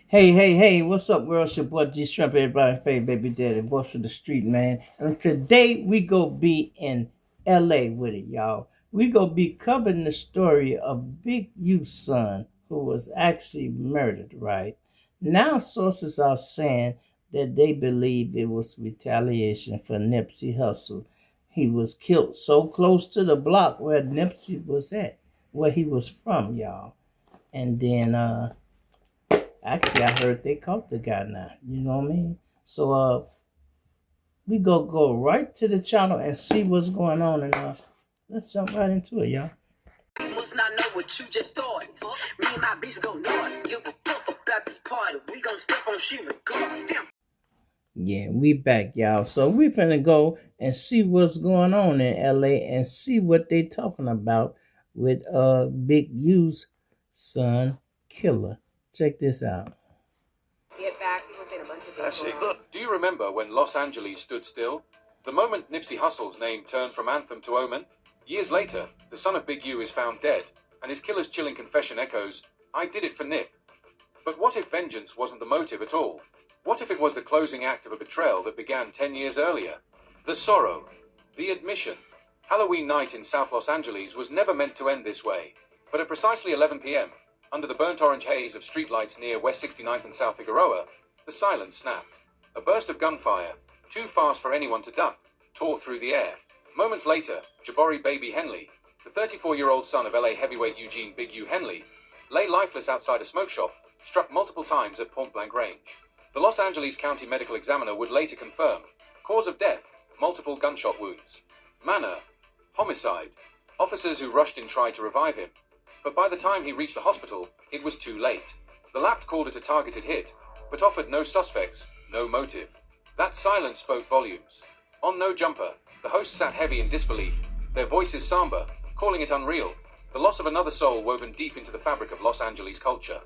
Hey, what's up, world? It's your boy G Shrimp, everybody, favorite baby daddy, voice of the street, man. And today we go be in LA with it, y'all. We go be covering the story of Big U's son who was actually murdered, right? Now sources are saying that they believe it was retaliation for Nipsey Hussle. He was killed so close to the block where Nipsey was at, where he was from, y'all. And then actually, I heard they caught the guy now. You know what I mean? So we go right to the channel and see what's going on, and let's jump right into it, y'all. You must not know what you just thought. Me and my bitch go north. Give a fuck about this party. We gon' step on shit regardless. Yeah, we back, y'all. So we finna go and see what's going on in LA and see what they talking about with Big U's son killer. Check this out. Get back, people saying a bunch of That's things. it. Look, do you remember when Los Angeles stood still? The moment Nipsey Hussle's name turned from anthem to omen? Years later, the son of Big U is found dead, and his killer's chilling confession echoes, "I did it for Nip." But what if vengeance wasn't the motive at all? What if it was the closing act of a betrayal that began 10 years earlier? The sorrow, the admission. Halloween night in South Los Angeles was never meant to end this way. But at precisely 11 p.m., under the burnt orange haze of streetlights near West 69th and South Figueroa, the silence snapped. A burst of gunfire, too fast for anyone to duck, tore through the air. Moments later, Jabari Baby Henley, the 34-year-old son of LA heavyweight Eugene Big U Henley, lay lifeless outside a smoke shop, struck multiple times at point-blank range. The Los Angeles County Medical Examiner would later confirm, cause of death, multiple gunshot wounds. Manner, homicide. Officers who rushed in tried to revive him, but by the time he reached the hospital, it was too late. The lab called it a targeted hit, but offered no suspects, no motive. That silence spoke volumes. On No Jumper, the hosts sat heavy in disbelief, their voices somber, calling it unreal, the loss of another soul woven deep into the fabric of Los Angeles culture.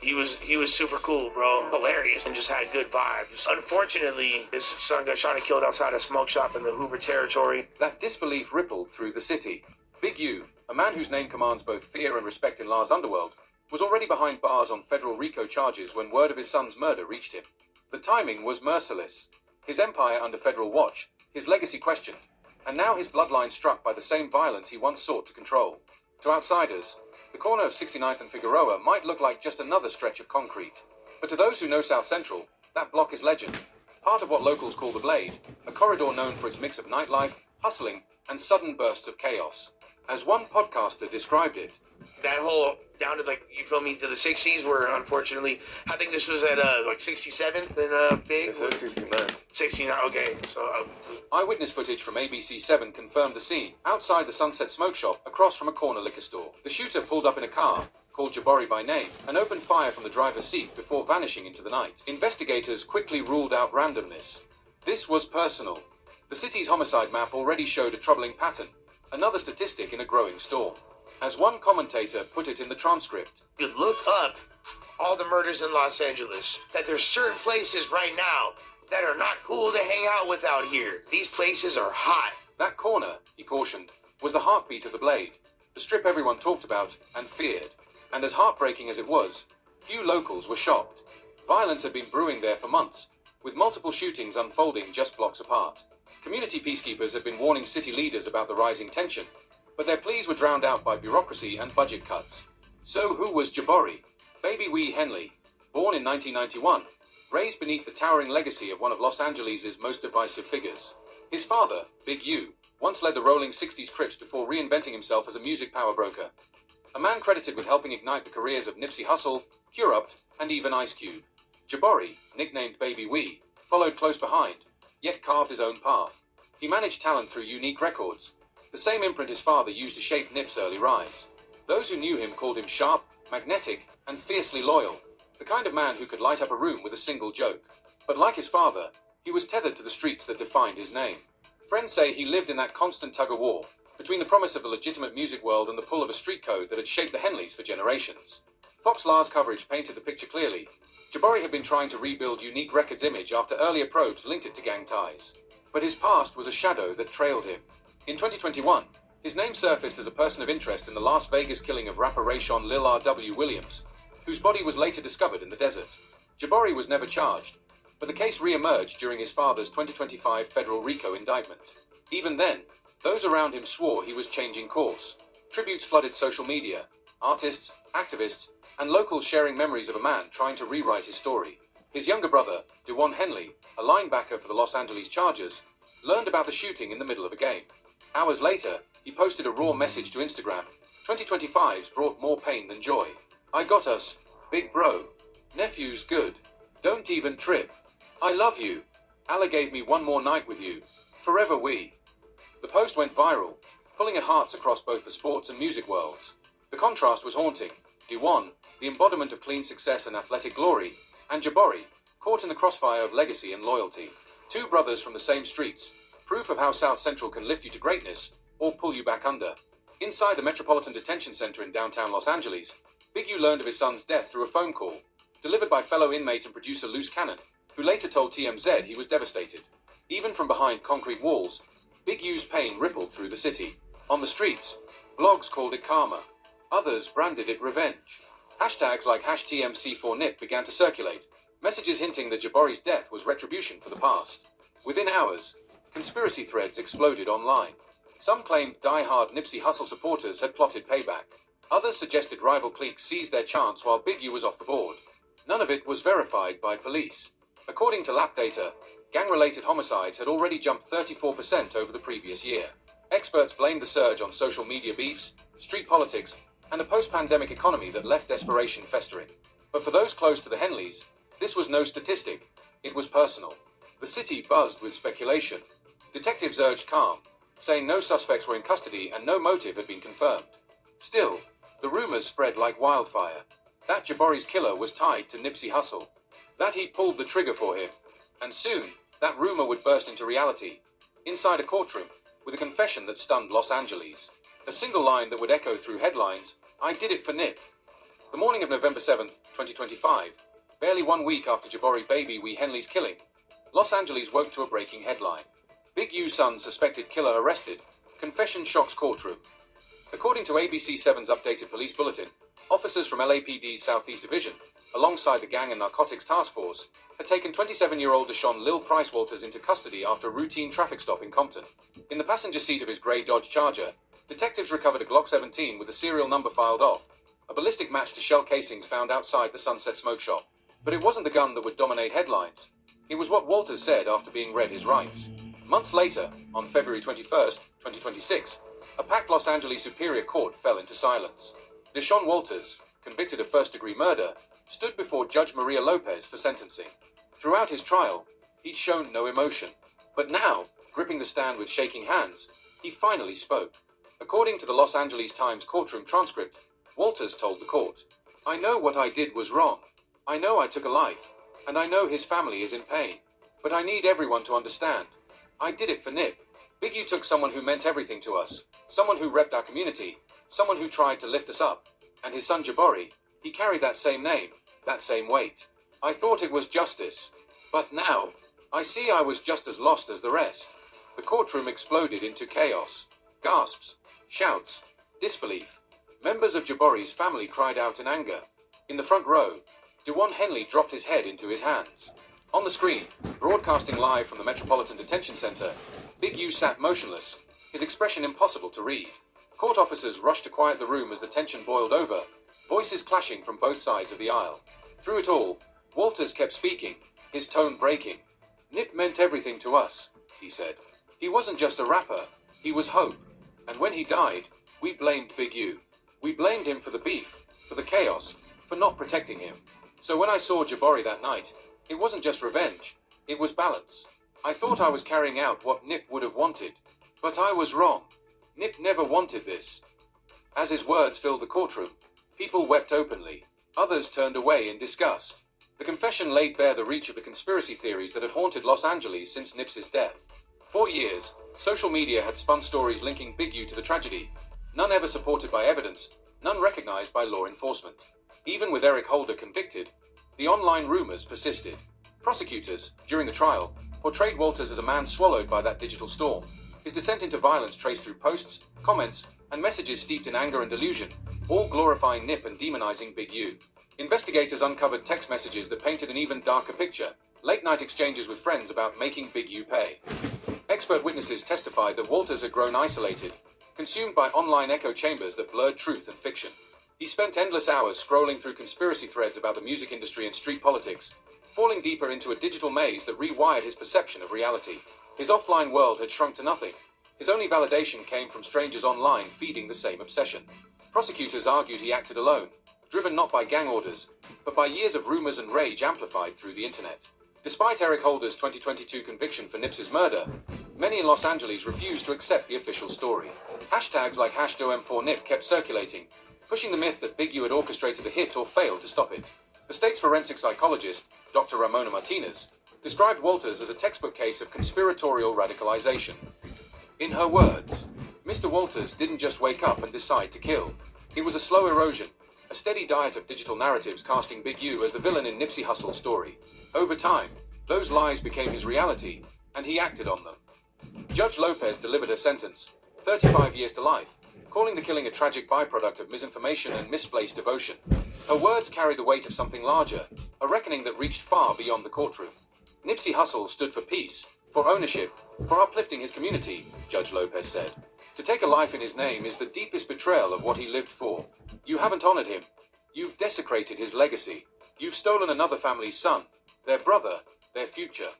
He was super cool, bro. Hilarious and just had good vibes. Unfortunately, his son got shot and killed outside a smoke shop in the Hoover territory. That disbelief rippled through the city. Big U, a man whose name commands both fear and respect in La's underworld, was already behind bars on federal RICO charges when word of his son's murder reached him. The timing was merciless. His empire under federal watch, his legacy questioned, and now his bloodline struck by the same violence he once sought to control. To outsiders, the corner of 69th and Figueroa might look like just another stretch of concrete. But to those who know South Central, that block is legend. Part of what locals call the Blade, a corridor known for its mix of nightlife, hustling, and sudden bursts of chaos. As one podcaster described it, That whole down to you feel me, to the 60s, where unfortunately, I think this was at 67th and Big. It's at 69. 69. Okay, so eyewitness footage from ABC7 confirmed the scene, outside the Sunset Smoke Shop, across from a corner liquor store. The shooter pulled up in a car, called Jabari by name, and opened fire from the driver's seat before vanishing into the night. Investigators quickly ruled out randomness. This was personal. The city's homicide map already showed a troubling pattern, another statistic in a growing storm. As one commentator put it in the transcript, you look up all the murders in Los Angeles, that there's certain places right now that are not cool to hang out with out here. These places are hot. That corner, he cautioned, was the heartbeat of the Blade, the strip everyone talked about and feared. And as heartbreaking as it was, few locals were shocked. Violence had been brewing there for months, with multiple shootings unfolding just blocks apart. Community peacekeepers had been warning city leaders about the rising tension, but their pleas were drowned out by bureaucracy and budget cuts. So who was Jabari? Baby Wee Henley, born in 1991, raised beneath the towering legacy of one of Los Angeles' most divisive figures. His father, Big U, once led the rolling 60s Crips before reinventing himself as a music power broker. A man credited with helping ignite the careers of Nipsey Hussle, Curupt, and even Ice Cube. Jabari, nicknamed Baby Wee, followed close behind, yet carved his own path. He managed talent through unique records, the same imprint his father used to shape Nip's early rise. Those who knew him called him sharp, magnetic, and fiercely loyal, the kind of man who could light up a room with a single joke. But like his father, he was tethered to the streets that defined his name. Friends say he lived in that constant tug-of-war, between the promise of the legitimate music world and the pull of a street code that had shaped the Henleys for generations. Fox La's coverage painted the picture clearly. Jabari had been trying to rebuild Unique Records' image after earlier probes linked it to gang ties. But his past was a shadow that trailed him. In 2021, his name surfaced as a person of interest in the Las Vegas killing of rapper Rayshawn Lil R.W. Williams, whose body was later discovered in the desert. Jabari was never charged, but the case re-emerged during his father's 2025 federal RICO indictment. Even then, those around him swore he was changing course. Tributes flooded social media, artists, activists, and locals sharing memories of a man trying to rewrite his story. His younger brother, Jabari Henley, a linebacker for the Los Angeles Chargers, learned about the shooting in the middle of a game. Hours later, he posted a raw message to Instagram. 2025's brought more pain than joy. I got us, big bro. Nephew's good. Don't even trip. I love you. Allah gave me one more night with you. Forever we. The post went viral, pulling at hearts across both the sports and music worlds. The contrast was haunting. D1, the embodiment of clean success and athletic glory, and Jabari, caught in the crossfire of legacy and loyalty. Two brothers from the same streets, proof of how South Central can lift you to greatness or pull you back under. Inside the Metropolitan Detention Center in downtown Los Angeles, Big U learned of his son's death through a phone call, delivered by fellow inmate and producer Loose Cannon, who later told TMZ he was devastated. Even from behind concrete walls, Big U's pain rippled through the city. On the streets, blogs called it karma. Others branded it revenge. Hashtags like #TMC4Nip began to circulate, messages hinting that Jabari's death was retribution for the past. Within hours, conspiracy threads exploded online. Some claimed die-hard Nipsey Hussle supporters had plotted payback. Others suggested rival cliques seized their chance while Big U was off the board. None of it was verified by police. According to lap data, gang-related homicides had already jumped 34% over the previous year. Experts blamed the surge on social media beefs, street politics, and a post-pandemic economy that left desperation festering. But for those close to the Henleys, this was no statistic. It was personal. The city buzzed with speculation. Detectives urged calm, saying no suspects were in custody and no motive had been confirmed. Still, the rumors spread like wildfire. That Jabari's killer was tied to Nipsey Hussle. That he pulled the trigger for him. And soon, that rumor would burst into reality. Inside a courtroom, with a confession that stunned Los Angeles. A single line that would echo through headlines, I did it for Nip. The morning of November 7th, 2025, barely 1 week after Jabari Baby Wee Henley's killing, Los Angeles woke to a breaking headline. Big U's son suspected killer arrested. Confession shocks courtroom. According to ABC7's updated police bulletin, officers from LAPD's Southeast Division, alongside the Gang and Narcotics Task Force, had taken 27-year-old Deshaun Lil Price Walters into custody after a routine traffic stop in Compton. In the passenger seat of his grey Dodge Charger, detectives recovered a Glock 17 with the serial number filed off, a ballistic match to shell casings found outside the Sunset Smoke Shop. But it wasn't the gun that would dominate headlines. It was what Walters said after being read his rights. Months later, on February 21st, 2026, a packed Los Angeles Superior Court fell into silence. Deshaun Walters, convicted of first-degree murder, stood before Judge Maria Lopez for sentencing. Throughout his trial, he'd shown no emotion. But now, gripping the stand with shaking hands, he finally spoke. According to the Los Angeles Times courtroom transcript, Walters told the court, I know what I did was wrong. I know I took a life, and I know his family is in pain. But I need everyone to understand. I did it for Nip. Big U took someone who meant everything to us, someone who repped our community, someone who tried to lift us up. And his son Jabari, he carried that same name, that same weight. I thought it was justice. But now, I see I was just as lost as the rest. The courtroom exploded into chaos. Gasps, shouts, disbelief. Members of Jabari's family cried out in anger. In the front row, Jabari Henley dropped his head into his hands. On the screen, broadcasting live from the Metropolitan Detention Center, Big U sat motionless, his expression impossible to read. Court officers rushed to quiet the room as the tension boiled over, voices clashing from both sides of the aisle. Through it all, Walters kept speaking, his tone breaking. Nip meant everything to us, he said. He wasn't just a rapper, he was hope. And when he died, we blamed Big U. We blamed him for the beef, for the chaos, for not protecting him. So when I saw Jabari that night, it wasn't just revenge, it was balance. I thought I was carrying out what Nip would have wanted, but I was wrong. Nip never wanted this. As his words filled the courtroom, people wept openly. Others turned away in disgust. The confession laid bare the reach of the conspiracy theories that had haunted Los Angeles since Nipsey's death. For years, social media had spun stories linking Big U to the tragedy, none ever supported by evidence, none recognized by law enforcement. Even with Eric Holder convicted, the online rumors persisted. Prosecutors, during the trial, portrayed Walters as a man swallowed by that digital storm, his descent into violence traced through posts, comments, and messages steeped in anger and delusion, all glorifying Nip and demonizing Big U. Investigators uncovered text messages that painted an even darker picture, late-night exchanges with friends about making Big U pay. Expert witnesses testified that Walters had grown isolated, consumed by online echo chambers that blurred truth and fiction. He spent endless hours scrolling through conspiracy threads about the music industry and street politics, falling deeper into a digital maze that rewired his perception of reality. His offline world had shrunk to nothing. His only validation came from strangers online feeding the same obsession. Prosecutors argued he acted alone, driven not by gang orders, but by years of rumors and rage amplified through the internet. Despite Eric Holder's 2022 conviction for Nipsey's murder, many in Los Angeles refused to accept the official story. Hashtags like #OM4Nip kept circulating, pushing the myth that Big U had orchestrated the hit or failed to stop it. The state's forensic psychologist, Dr. Ramona Martinez, described Walters as a textbook case of conspiratorial radicalization. In her words, Mr. Walters didn't just wake up and decide to kill. It was a slow erosion, a steady diet of digital narratives casting Big U as the villain in Nipsey Hussle's story. Over time, those lies became his reality, and he acted on them. Judge Lopez delivered her sentence, 35 years to life, calling the killing a tragic byproduct of misinformation and misplaced devotion. Her words carried the weight of something larger, a reckoning that reached far beyond the courtroom. Nipsey Hussle stood for peace, for ownership, for uplifting his community, Judge Lopez said. To take a life in his name is the deepest betrayal of what he lived for. You haven't honored him. You've desecrated his legacy. You've stolen another family's son, their brother, their future.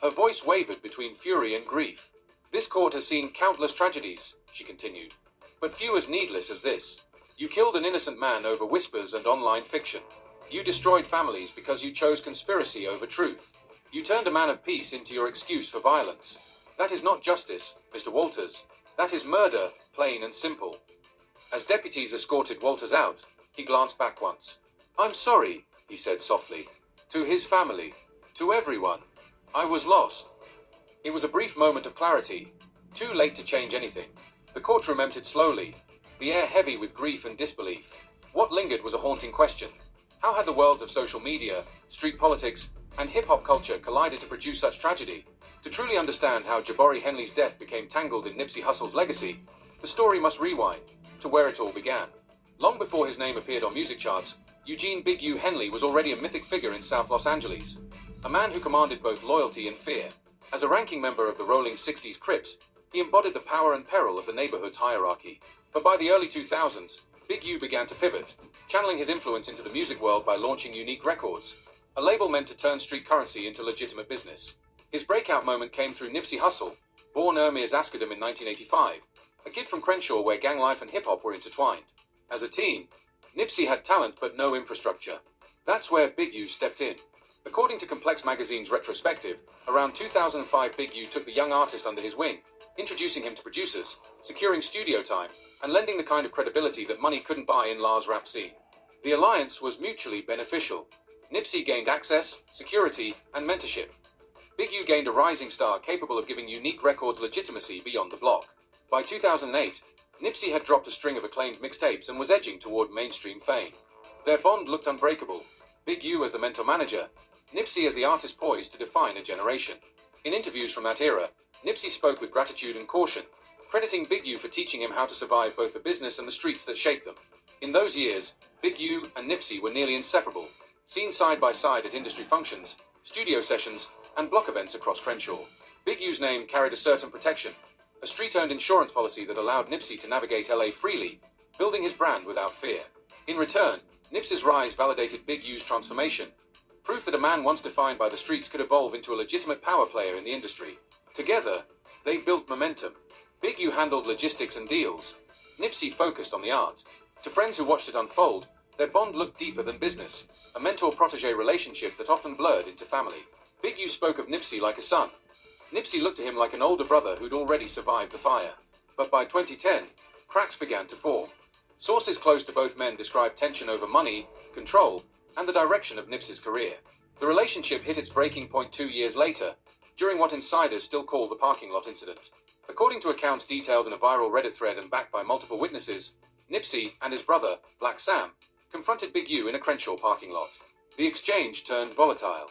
Her voice wavered between fury and grief. This court has seen countless tragedies, she continued, but few as needless as this. You killed an innocent man over whispers and online fiction. You destroyed families because you chose conspiracy over truth. You turned a man of peace into your excuse for violence. That is not justice, Mr. Walters. That is murder, plain and simple. As deputies escorted Walters out, he glanced back once. "I'm sorry," he said softly. To his family. To everyone. I was lost. It was a brief moment of clarity. Too late to change anything. The courtroom emptied slowly, the air heavy with grief and disbelief. What lingered was a haunting question. How had the worlds of social media, street politics, and hip-hop culture collided to produce such tragedy? To truly understand how Jabari Henley's death became tangled in Nipsey Hussle's legacy, the story must rewind to where it all began. Long before his name appeared on music charts, Eugene Big U Henley was already a mythic figure in South Los Angeles, a man who commanded both loyalty and fear. As a ranking member of the rolling 60s Crips, he embodied the power and peril of the neighborhood's hierarchy. But by the early 2000s, Big U began to pivot, channeling his influence into the music world by launching Unique Records, a label meant to turn street currency into legitimate business. His breakout moment came through Nipsey Hussle, born Ermias Askedom in 1985, a kid from Crenshaw where gang life and hip-hop were intertwined. As a teen, Nipsey had talent but no infrastructure. That's where Big U stepped in. According to Complex Magazine's retrospective, around 2005 Big U took the young artist under his wing, introducing him to producers, securing studio time, and lending the kind of credibility that money couldn't buy in La's rap scene. The alliance was mutually beneficial. Nipsey gained access, security, and mentorship. Big U gained a rising star capable of giving Unique Records legitimacy beyond the block. By 2008, Nipsey had dropped a string of acclaimed mixtapes and was edging toward mainstream fame. Their bond looked unbreakable. Big U as the mentor manager, Nipsey as the artist poised to define a generation. In interviews from that era, Nipsey spoke with gratitude and caution, crediting Big U for teaching him how to survive both the business and the streets that shaped them. In those years, Big U and Nipsey were nearly inseparable, seen side by side at industry functions, studio sessions, and block events across Crenshaw. Big U's name carried a certain protection, a street-owned insurance policy that allowed Nipsey to navigate LA freely, building his brand without fear. In return, Nipsey's rise validated Big U's transformation, proof that a man once defined by the streets could evolve into a legitimate power player in the industry. Together, they built momentum. Big U handled logistics and deals. Nipsey focused on the art. To friends who watched it unfold, their bond looked deeper than business, a mentor-protégé relationship that often blurred into family. Big U spoke of Nipsey like a son. Nipsey looked to him like an older brother who'd already survived the fire. But by 2010, cracks began to form. Sources close to both men described tension over money, control, and the direction of Nipsey's career. The relationship hit its breaking point 2 years later, during what insiders still call the parking lot incident. According to accounts detailed in a viral Reddit thread and backed by multiple witnesses, Nipsey and his brother, Black Sam, confronted Big U in a Crenshaw parking lot. The exchange turned volatile.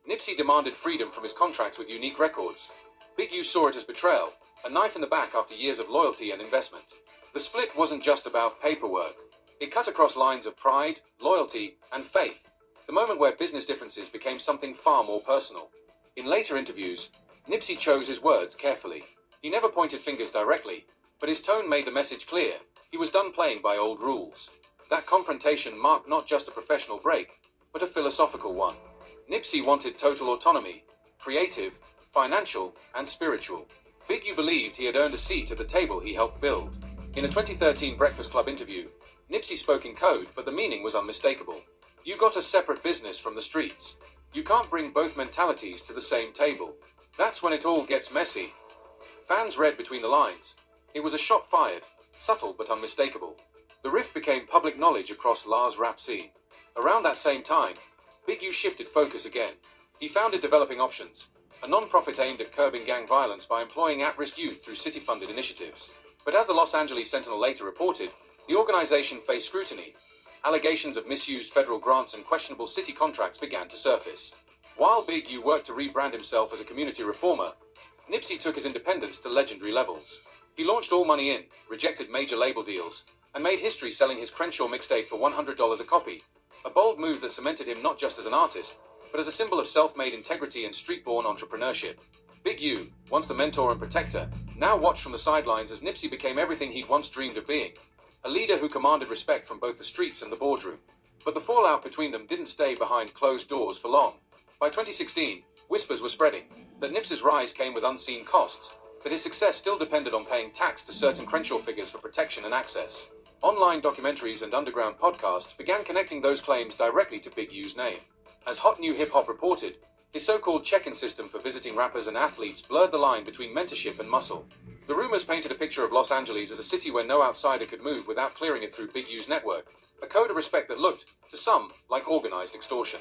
Nipsey demanded freedom from his contract with Unique Records. Big U saw it as betrayal, a knife in the back after years of loyalty and investment. The split wasn't just about paperwork. It cut across lines of pride, loyalty, and faith, the moment where business differences became something far more personal. In later interviews, Nipsey chose his words carefully. He never pointed fingers directly, but his tone made the message clear. He was done playing by old rules. That confrontation marked not just a professional break, but a philosophical one. Nipsey wanted total autonomy, creative, financial, and spiritual. Big U believed he had earned a seat at the table he helped build. In a 2013 Breakfast Club interview, Nipsey spoke in code, but the meaning was unmistakable. You got a separate business from the streets. You can't bring both mentalities to the same table. That's when it all gets messy. Fans read between the lines. It was a shot fired, subtle but unmistakable. The rift became public knowledge across La's rap scene. Around that same time, Big U shifted focus again. He founded Developing Options, a non-profit aimed at curbing gang violence by employing at-risk youth through city-funded initiatives. But as the Los Angeles Sentinel later reported, the organization faced scrutiny. Allegations of misused federal grants and questionable city contracts began to surface. While Big U worked to rebrand himself as a community reformer, Nipsey took his independence to legendary levels. He launched All Money In, rejected major label deals, and made history selling his Crenshaw mixtape for $100 a copy, a bold move that cemented him not just as an artist, but as a symbol of self-made integrity and street-born entrepreneurship. Big U, once the mentor and protector, now watched from the sidelines as Nipsey became everything he'd once dreamed of being, a leader who commanded respect from both the streets and the boardroom. But the fallout between them didn't stay behind closed doors for long. By 2016, whispers were spreading that Nipsey's rise came with unseen costs, that his success still depended on paying tax to certain Crenshaw figures for protection and access. Online documentaries and underground podcasts began connecting those claims directly to Big U's name. As Hot New Hip Hop reported, his so-called check-in system for visiting rappers and athletes blurred the line between mentorship and muscle. The rumors painted a picture of Los Angeles as a city where no outsider could move without clearing it through Big U's network, a code of respect that looked, to some, like organized extortion.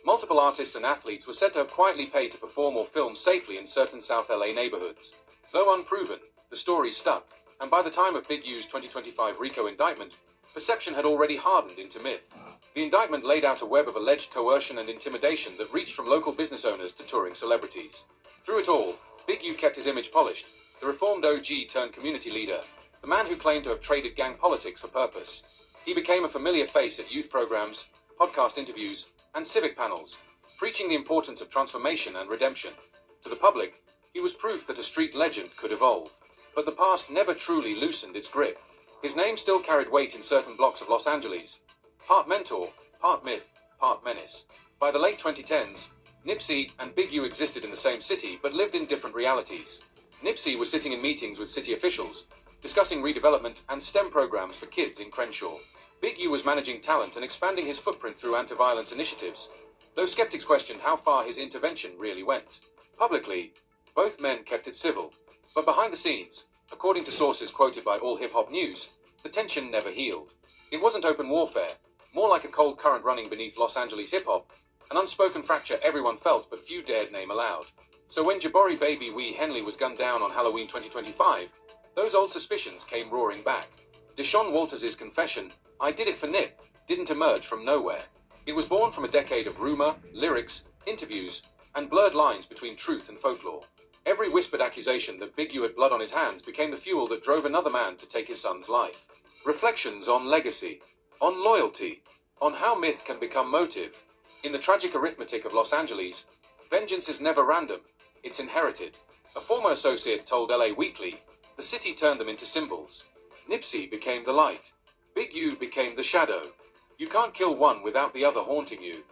Multiple artists and athletes were said to have quietly paid to perform or film safely in certain South LA neighborhoods. Though unproven, the story stuck, and by the time of Big U's 2025 RICO indictment, perception had already hardened into myth. The indictment laid out a web of alleged coercion and intimidation that reached from local business owners to touring celebrities. Through it all, Big U kept his image polished, the reformed OG turned community leader, the man who claimed to have traded gang politics for purpose. He became a familiar face at youth programs, podcast interviews, and civic panels, preaching the importance of transformation and redemption. To the public, he was proof that a street legend could evolve. But the past never truly loosened its grip. His name still carried weight in certain blocks of Los Angeles. Part mentor, part myth, part menace. By the late 2010s, Nipsey and Big U existed in the same city but lived in different realities. Nipsey was sitting in meetings with city officials, discussing redevelopment and STEM programs for kids in Crenshaw. Big U was managing talent and expanding his footprint through anti-violence initiatives, though skeptics questioned how far his intervention really went. Publicly, both men kept it civil, but behind the scenes, according to sources quoted by All Hip Hop News, the tension never healed. It wasn't open warfare, more like a cold current running beneath Los Angeles hip-hop, an unspoken fracture everyone felt but few dared name aloud. So when Jabari Baby Wee Henley was gunned down on Halloween 2025, those old suspicions came roaring back. Deshaun Walters' confession, "I did it for Nip," didn't emerge from nowhere. It was born from a decade of rumor, lyrics, interviews, and blurred lines between truth and folklore. Every whispered accusation that Big U had blood on his hands became the fuel that drove another man to take his son's life. Reflections on legacy, on loyalty, on how myth can become motive. In the tragic arithmetic of Los Angeles, vengeance is never random, it's inherited. A former associate told LA Weekly, the city turned them into symbols. Nipsey became the light. Big U became the shadow. You can't kill one without the other haunting you.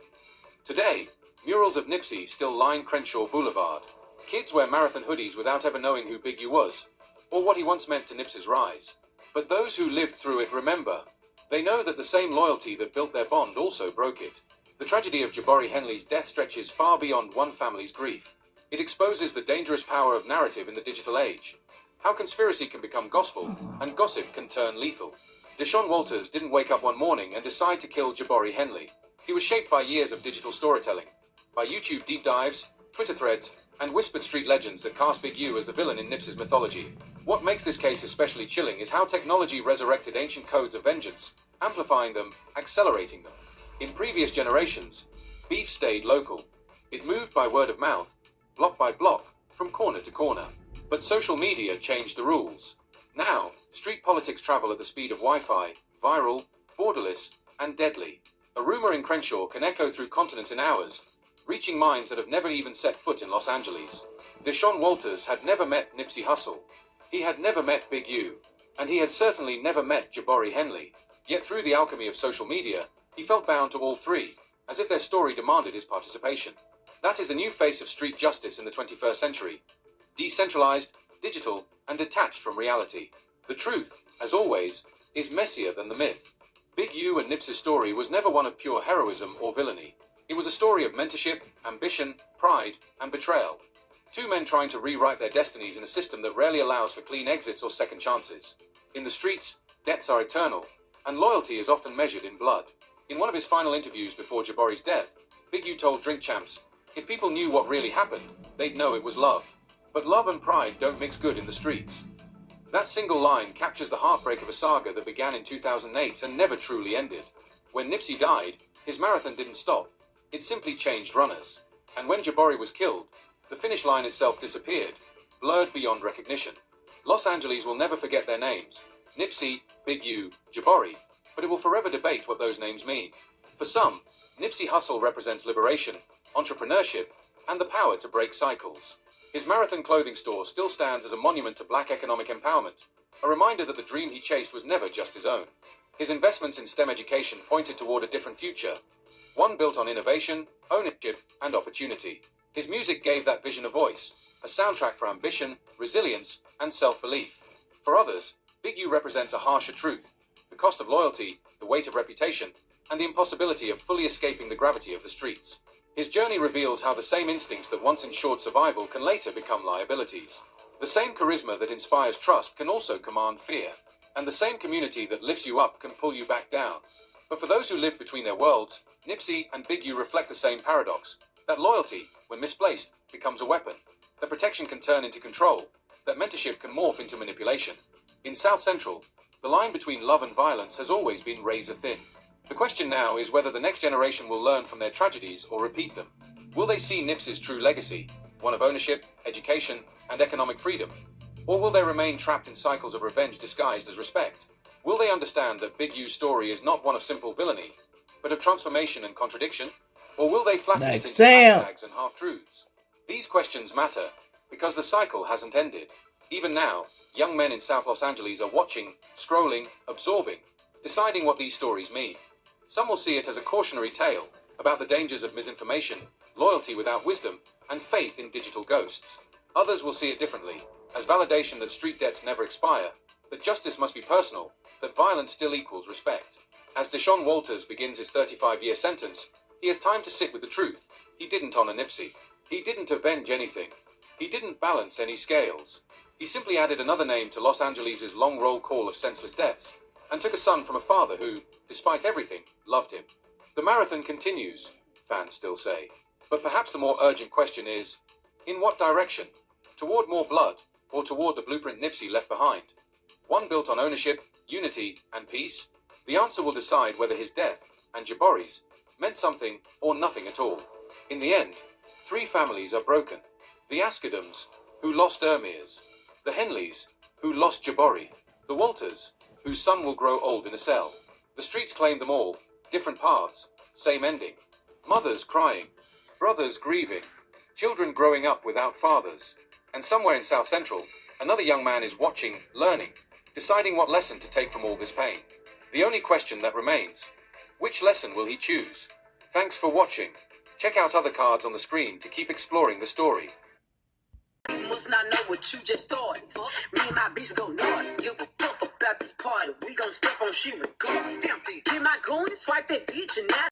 Today, murals of Nipsey still line Crenshaw Boulevard. Kids wear marathon hoodies without ever knowing who Big U was, or what he once meant to Nipsey's rise. But those who lived through it remember. They know that the same loyalty that built their bond also broke it. The tragedy of Jabari Henley's death stretches far beyond one family's grief. It exposes the dangerous power of narrative in the digital age. How conspiracy can become gospel, and gossip can turn lethal. Deshaun Walters didn't wake up one morning and decide to kill Jabari Henley. He was shaped by years of digital storytelling, by YouTube deep dives, Twitter threads, and whispered street legends that cast Big U as the villain in Nipsey's mythology. What makes this case especially chilling is how technology resurrected ancient codes of vengeance, amplifying them, accelerating them. In previous generations, beef stayed local. It moved by word of mouth, block by block, from corner to corner. But social media changed the rules. Now, street politics travel at the speed of Wi-Fi, viral, borderless, and deadly. A rumor in Crenshaw can echo through continents in hours, reaching minds that have never even set foot in Los Angeles. Deshaun Walters had never met Nipsey Hussle. He had never met Big U. And he had certainly never met Jabari Henley. Yet through the alchemy of social media, he felt bound to all three, as if their story demanded his participation. That is the new face of street justice in the 21st century. Decentralized, digital, and detached from reality. The truth, as always, is messier than the myth. Big U and Nipsey's story was never one of pure heroism or villainy. It was a story of mentorship, ambition, pride, and betrayal. Two men trying to rewrite their destinies in a system that rarely allows for clean exits or second chances. In the streets, debts are eternal, and loyalty is often measured in blood. In one of his final interviews before Jabari's death, Big U told Drink Champs, if people knew what really happened, they'd know it was love. But love and pride don't mix good in the streets. That single line captures the heartbreak of a saga that began in 2008 and never truly ended. When Nipsey died, his marathon didn't stop. It simply changed runners. And when Jabari was killed, the finish line itself disappeared, blurred beyond recognition. Los Angeles will never forget their names, Nipsey, Big U, Jabari, but it will forever debate what those names mean. For some, Nipsey Hussle represents liberation, entrepreneurship, and the power to break cycles. His marathon clothing store still stands as a monument to black economic empowerment, a reminder that the dream he chased was never just his own. His investments in STEM education pointed toward a different future, one built on innovation, ownership, and opportunity. His music gave that vision a voice, a soundtrack for ambition, resilience, and self-belief. For others, Big U represents a harsher truth, the cost of loyalty, the weight of reputation, and the impossibility of fully escaping the gravity of the streets. His journey reveals how the same instincts that once ensured survival can later become liabilities. The same charisma that inspires trust can also command fear, and the same community that lifts you up can pull you back down. But for those who live between their worlds, Nipsey and Big U reflect the same paradox, that loyalty, when misplaced, becomes a weapon, that protection can turn into control, that mentorship can morph into manipulation. In South Central, the line between love and violence has always been razor thin. The question now is whether the next generation will learn from their tragedies or repeat them. Will they see Nipsey's true legacy, one of ownership, education, and economic freedom? Or will they remain trapped in cycles of revenge disguised as respect? Will they understand that Big U's story is not one of simple villainy, but of transformation and contradiction? Or will they flatten it into hashtags and half-truths? These questions matter, because the cycle hasn't ended. Even now, young men in South Los Angeles are watching, scrolling, absorbing, deciding what these stories mean. Some will see it as a cautionary tale about the dangers of misinformation, loyalty without wisdom, and faith in digital ghosts. Others will see it differently, as validation that street debts never expire, that justice must be personal, that violence still equals respect. As Deshaun Walters begins his 35-year sentence, he has time to sit with the truth. He didn't honor Nipsey. He didn't avenge anything. He didn't balance any scales. He simply added another name to Los Angeles' long roll call of senseless deaths, and took a son from a father who, despite everything, loved him. The marathon continues, fans still say. But perhaps the more urgent question is, in what direction? Toward more blood, or toward the blueprint Nipsey left behind? One built on ownership, unity, and peace? The answer will decide whether his death, and Jabari's, meant something or nothing at all. In the end, three families are broken. The Askadams, who lost Ermiers. The Henleys, who lost Jabari. The Walters, whose son will grow old in a cell. The streets claim them all, different paths, same ending. Mothers crying, brothers grieving, children growing up without fathers. And somewhere in South Central, another young man is watching, learning, deciding what lesson to take from all this pain. The only question that remains, which lesson will he choose? Thanks for watching. Check out other cards on the screen to keep exploring the story. You must not know what you just thought. Me and my bitch go north. Give a fuck about this party. We gon' step on shit regardless. Get my goon and swipe that bitch and now